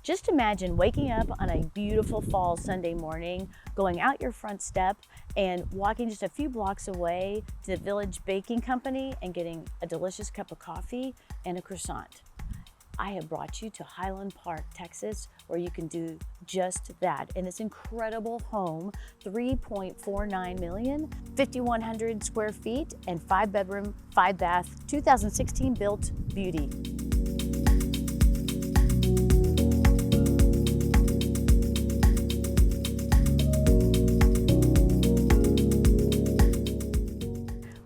Just imagine waking up on a beautiful fall Sunday morning, going out your front step and walking just a few blocks away to the Village Baking Company and getting a delicious cup of coffee and a croissant. I have brought you to Highland Park, Texas, where you can do just that in this incredible home, 3.49 million, 5,100 square feet, and 5-bedroom, 5-bath, 2016 built beauty.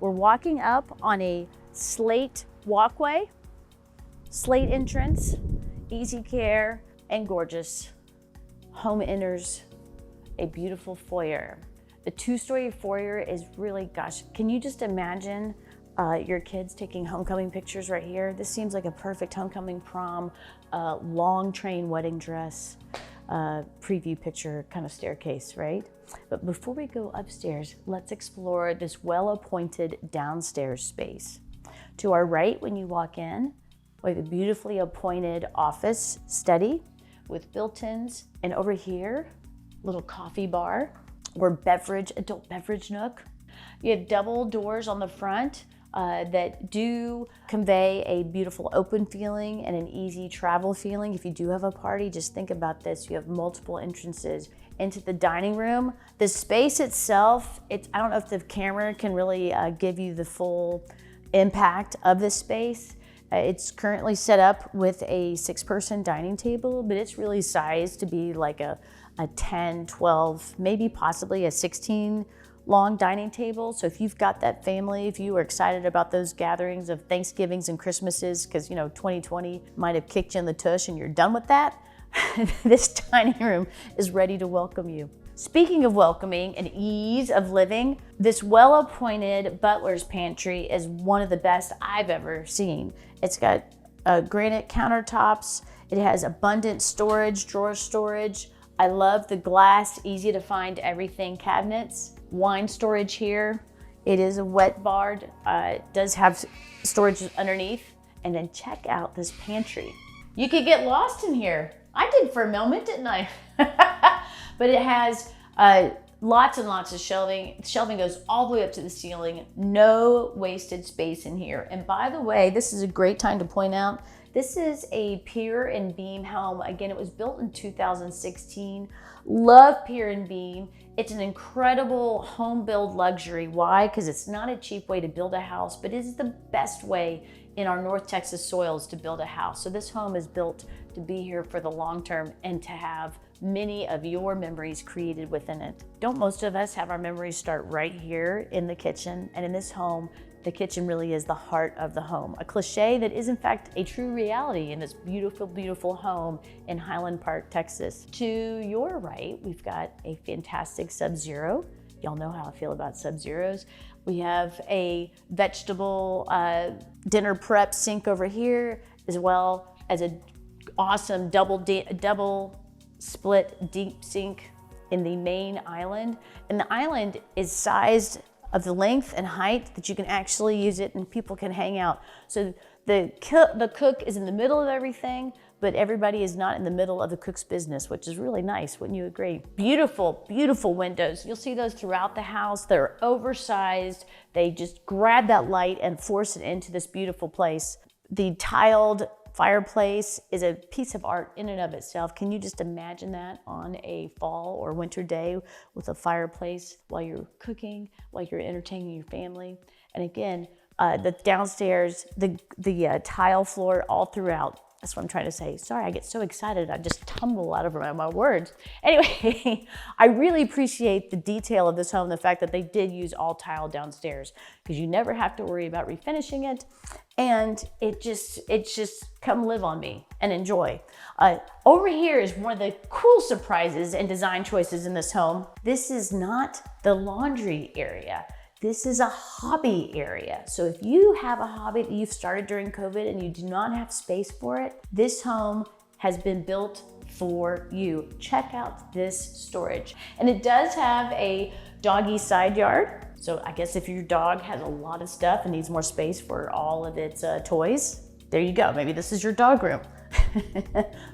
We're walking up on a slate walkway, slate entrance, easy care, and gorgeous. Home enters a beautiful foyer. The 2-story foyer is really, gosh, can you just imagine your kids taking homecoming pictures right here? This seems like a perfect homecoming prom, long train wedding dress, preview picture kind of staircase, right? But before we go upstairs, let's explore this well-appointed downstairs space. To our right, when you walk in, we have a beautifully appointed office study with built-ins, and over here, little coffee bar or adult beverage nook. You have double doors on the front that do convey a beautiful open feeling and an easy travel feeling. If you do have a party, just think about this. You have multiple entrances into the dining room. The space itself, I don't know if the camera can really give you the full impact of the space. It's currently set up with a 6-person dining table, but it's really sized to be like a 10, 12, maybe possibly a 16 long dining table. So if you've got that family, if you are excited about those gatherings of Thanksgivings and Christmases, because 2020 might have kicked you in the tush and you're done with that, this dining room is ready to welcome you. Speaking of welcoming and ease of living, this well-appointed butler's pantry is one of the best I've ever seen. It's got granite countertops. It has abundant storage, drawer storage. I love the glass, easy to find everything cabinets. Wine storage here. It is a wet bar. It does have storage underneath. And then check out this pantry. You could get lost in here. I did for a moment, didn't I? But it has lots and lots of shelving. Shelving goes all the way up to the ceiling. No wasted space in here. And by the way, this is a great time to point out, this is a pier and beam home. Again, it was built in 2016. Love pier and beam. It's an incredible home build luxury. Why? Because it's not a cheap way to build a house, but it is the best way in our North Texas soils to build a house. So this home is built to be here for the long term and to have many of your memories created within it. Don't most of us have our memories start right here in the kitchen? And in this home, the kitchen really is the heart of the home. A cliche that is in fact a true reality in this beautiful, beautiful home in Highland Park, Texas. To your right, we've got a fantastic Sub-Zero. Y'all know how I feel about Sub-Zeros. We have a vegetable dinner prep sink over here, as well as an awesome double split deep sink in the main island. And the island is sized of the length and height that you can actually use it and people can hang out. So the cook is in the middle of everything, but everybody is not in the middle of the cook's business, which is really nice, wouldn't you agree? Beautiful, beautiful windows. You'll see those throughout the house. They're oversized. They just grab that light and force it into this beautiful place. The tiled fireplace is a piece of art in and of itself. Can you just imagine that on a fall or winter day with a fireplace while you're cooking, while you're entertaining your family? And again, the downstairs, the tile floor all throughout. That's what I'm trying to say. Sorry, I get so excited, I just tumble out of my words. Anyway, I really appreciate the detail of this home, the fact that they did use all tile downstairs, because you never have to worry about refinishing it. And it's just come live on me and enjoy. Over here is one of the cool surprises and design choices in this home. This is not the laundry area. This is a hobby area. So if you have a hobby that you've started during COVID and you do not have space for it, this home has been built for you. Check out this storage. And it does have a doggy side yard. So I guess if your dog has a lot of stuff and needs more space for all of its toys, there you go. Maybe this is your dog room.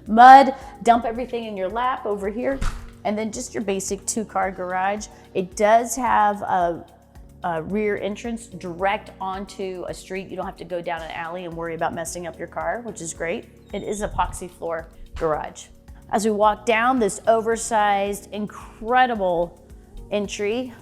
Mud, dump everything in your lap over here, and then just your basic 2-car garage. It does have a rear entrance direct onto a street. You don't have to go down an alley and worry about messing up your car, which is great. It is epoxy floor garage. As we walk down this oversized, incredible entry,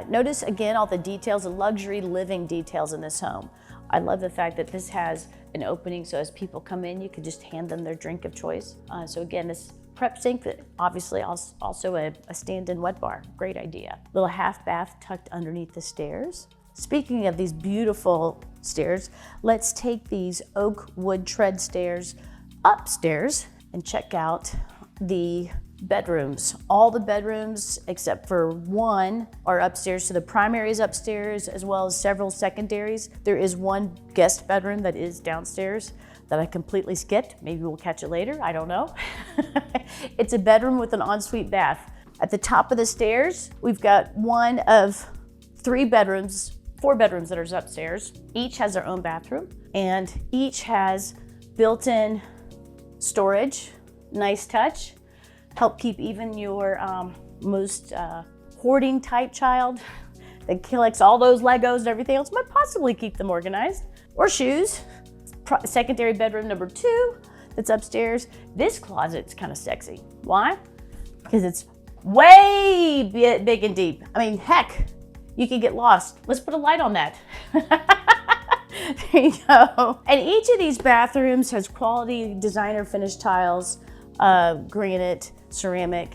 notice again all the details, the luxury living details in this home. I love the fact that this has an opening so as people come in, you can just hand them their drink of choice. So again, this prep sink, that obviously also a stand-in wet bar. Great idea. Little half bath tucked underneath the stairs. Speaking of these beautiful stairs, let's take these oak wood tread stairs upstairs and check out the bedrooms. All the bedrooms except for one are upstairs. So the primary is upstairs as well as several secondaries. There is one guest bedroom that is downstairs that I completely skipped. Maybe we'll catch it later, I don't know. It's a bedroom with an ensuite bath. At the top of the stairs, we've got one of 4 bedrooms that are upstairs. Each has their own bathroom and each has built-in storage. Nice touch. Help keep even your most hoarding type child that collects all those Legos and everything else, might possibly keep them organized. Or shoes. Secondary bedroom number 2 that's upstairs. This closet's kind of sexy. Why? Because it's way big and deep. I mean, heck, you could get lost. Let's put a light on that. There you go. And each of these bathrooms has quality designer finished tiles, granite, ceramic,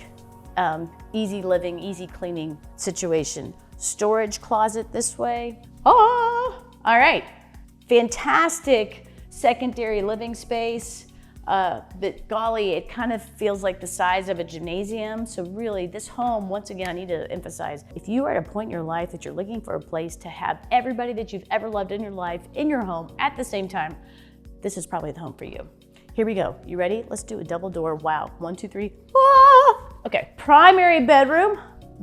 easy living, easy cleaning situation. Storage closet this way. Oh, all right. Fantastic secondary living space. But golly, it kind of feels like the size of a gymnasium. So really, this home, once again, I need to emphasize, if you are at a point in your life that you're looking for a place to have everybody that you've ever loved in your life in your home at the same time, this is probably the home for you. Here we go. You ready? Let's do a double door. Wow. 1, 2, 3. Ah! Okay. Primary bedroom.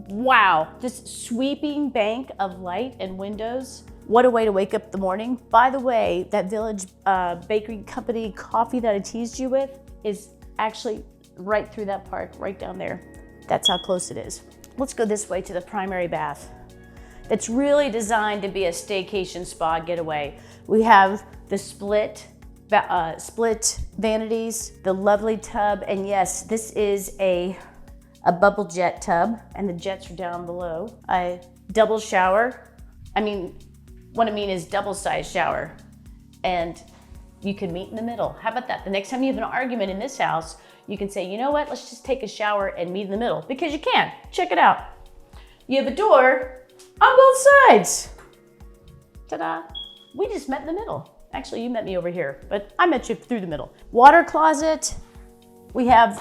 Wow. This sweeping bank of light and windows. What a way to wake up the morning. By the way, that Village Bakery Company coffee that I teased you with is actually right through that park, right down there. That's how close it is. Let's go this way to the primary bath. It's really designed to be a staycation spa getaway. We have the split vanities, the lovely tub, and yes, this is a bubble jet tub, and the jets are down below. A double shower. What I mean is double-sized shower, and you can meet in the middle. How about that? The next time you have an argument in this house, you can say, you know what, let's just take a shower and meet in the middle, because you can. Check it out. You have a door on both sides. Ta-da. We just met in the middle. Actually, you met me over here, but I met you through the middle. Water closet. We have,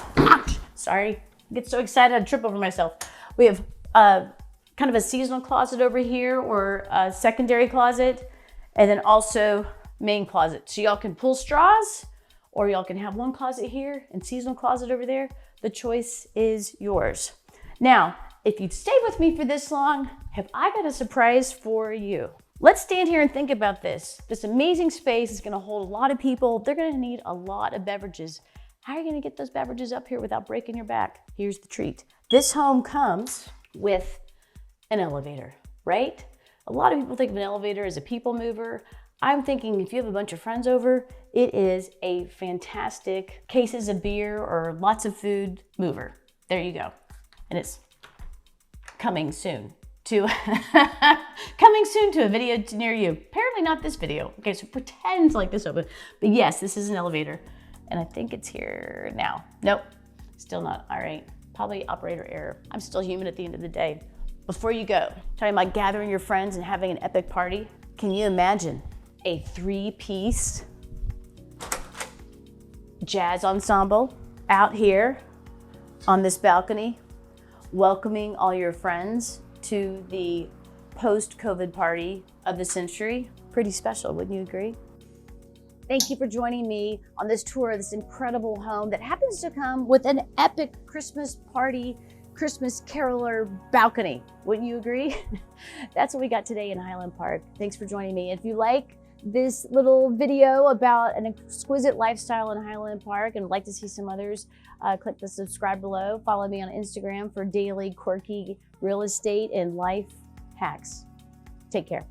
sorry, I get so excited I trip over myself. We have kind of a seasonal closet over here, or a secondary closet, and then also main closet. So y'all can pull straws, or y'all can have one closet here and seasonal closet over there. The choice is yours. Now, if you've stayed with me for this long, have I got a surprise for you? Let's stand here and think about this. This amazing space is gonna hold a lot of people. They're gonna need a lot of beverages. How are you gonna get those beverages up here without breaking your back? Here's the treat. This home comes with an elevator, right? A lot of people think of an elevator as a people mover. I'm thinking if you have a bunch of friends over, it is a fantastic cases of beer or lots of food mover. There you go. And it's coming soon to a video near you. Apparently not this video. Okay, so pretend like this open. But yes, this is an elevator. And I think it's here now. Nope, still not. All right, probably operator error. I'm still human at the end of the day. Before you go, talking about gathering your friends and having an epic party, can you imagine a 3-piece jazz ensemble out here on this balcony, welcoming all your friends to the post-COVID party of the century? Pretty special, wouldn't you agree? Thank you for joining me on this tour of this incredible home that happens to come with an epic Christmas party, Christmas caroler balcony. Wouldn't you agree? That's what we got today in Highland Park. Thanks for joining me. If you like this little video about an exquisite lifestyle in Highland Park and would like to see some others, click the subscribe below. Follow me on Instagram for daily quirky real estate and life hacks. Take care.